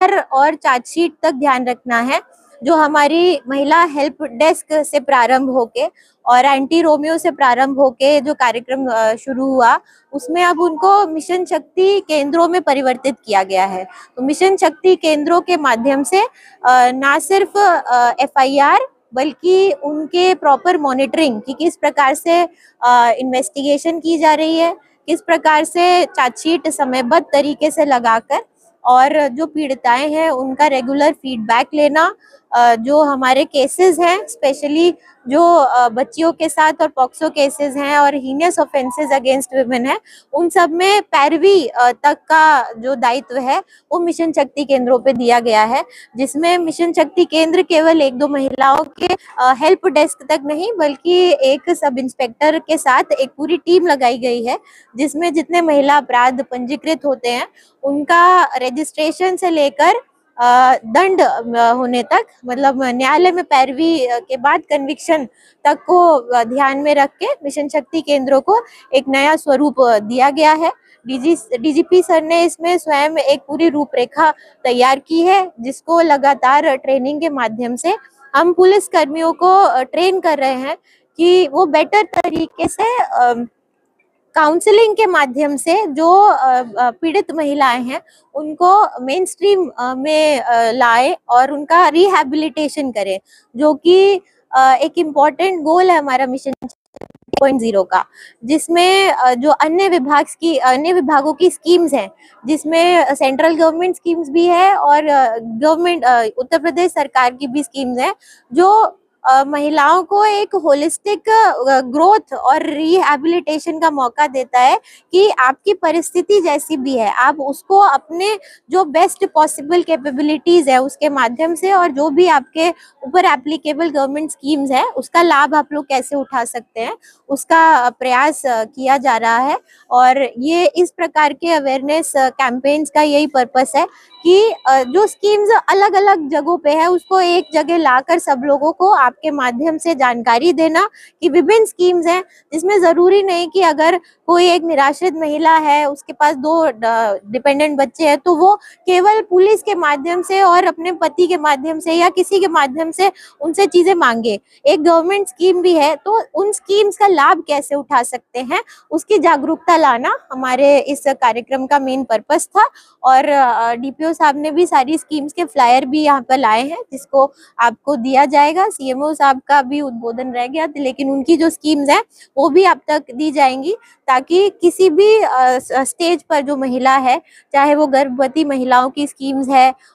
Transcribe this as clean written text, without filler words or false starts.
और चार्जशीट तक ध्यान रखना है, जो हमारी महिला हेल्प डेस्क से प्रारंभ होके और एंटी रोमियो से प्रारंभ होके जो कार्यक्रम शुरू हुआ, उसमें अब उनको मिशन शक्ति केंद्रों में परिवर्तित किया गया है। तो मिशन शक्ति केंद्रों के माध्यम से ना सिर्फ एफआईआर बल्कि उनके प्रॉपर मॉनिटरिंग कि किस प्रकार से इन्वेस्टिगेशन की जा रही है, किस प्रकार से चार्जशीट समयबद्ध तरीके से लगाकर और जो पीड़िताएं हैं उनका रेगुलर फीडबैक लेना, जो हमारे केसेस हैं स्पेशली जो बच्चियों के साथ और पॉक्सो केसेस हैं और हीनियस ऑफेंसेस अगेंस्ट वुमेन है, उन सब में पैरवी तक का जो दायित्व है वो मिशन शक्ति केंद्रों पे दिया गया है, जिसमें मिशन शक्ति केंद्र केवल एक दो महिलाओं के हेल्प डेस्क तक नहीं बल्कि एक सब इंस्पेक्टर के साथ एक पूरी टीम लगाई गई है, जिसमें जितने महिला अपराध पंजीकृत होते हैं उनका रजिस्ट्रेशन से लेकर दंड होने तक, मतलब न्यायालय में पैरवी के बाद कन्विक्शन तक को ध्यान में रख के मिशन शक्ति केंद्रों को एक नया स्वरूप दिया गया है। डीजीपी सर ने इसमें स्वयं एक पूरी रूपरेखा तैयार की है, जिसको लगातार ट्रेनिंग के माध्यम से हम पुलिस कर्मियों को ट्रेन कर रहे हैं कि वो बेटर तरीके से काउंसलिंग के माध्यम से जो पीड़ित महिलाएं हैं उनको मेन स्ट्रीम में लाए और उनका रिहैबिलिटेशन करें, जो कि एक इम्पॉर्टेंट गोल है हमारा मिशन 0.0 का, जिसमें जो अन्य विभागों की स्कीम्स हैं, जिसमें सेंट्रल गवर्नमेंट स्कीम्स भी है और गवर्नमेंट उत्तर प्रदेश सरकार की भी स्कीम्स हैं, जो महिलाओं को एक होलिस्टिक ग्रोथ और रिहैबिलिटेशन का मौका देता है कि आपकी परिस्थिति जैसी भी है आप उसको अपने जो बेस्ट पॉसिबल कैपेबिलिटीज है उसके माध्यम से और जो भी आपके ऊपर एप्लीकेबल गवर्नमेंट स्कीम्स है उसका लाभ आप लोग कैसे उठा सकते हैं, उसका प्रयास किया जा रहा है। और ये इस प्रकार के अवेयरनेस कैंपेन्स का यही पर्पस है कि जो स्कीम्स अलग अलग जगहों पे है उसको एक जगह लाकर सब लोगों को आपके माध्यम से जानकारी देना कि विभिन्न स्कीम्स हैं, जिसमें जरूरी नहीं कि अगर कोई एक निराश्रित महिला है उसके पास 2 डिपेंडेंट बच्चे हैं तो वो केवल पुलिस के माध्यम से और अपने पति के माध्यम से या किसी के माध्यम से उनसे चीजें मांगे। एक गवर्नमेंट स्कीम भी है तो उन स्कीम्स का लाभ कैसे उठा सकते हैं उसकी जागरूकता लाना हमारे इस कार्यक्रम का मेन पर्पस था। और डीपीओ साहब ने भी सारी स्कीम्स के फ्लायर भी यहाँ पर लाए हैं, जिसको आपको दिया जाएगा। सीएमओ साहब का भी उद्बोधन रह गया लेकिन उनकी जो स्कीम्स हैं वो भी आप तक दी जाएंगी, ताकि किसी भी स्टेज पर जो महिला है, चाहे वो गर्भवती महिलाओं की स्कीम्स है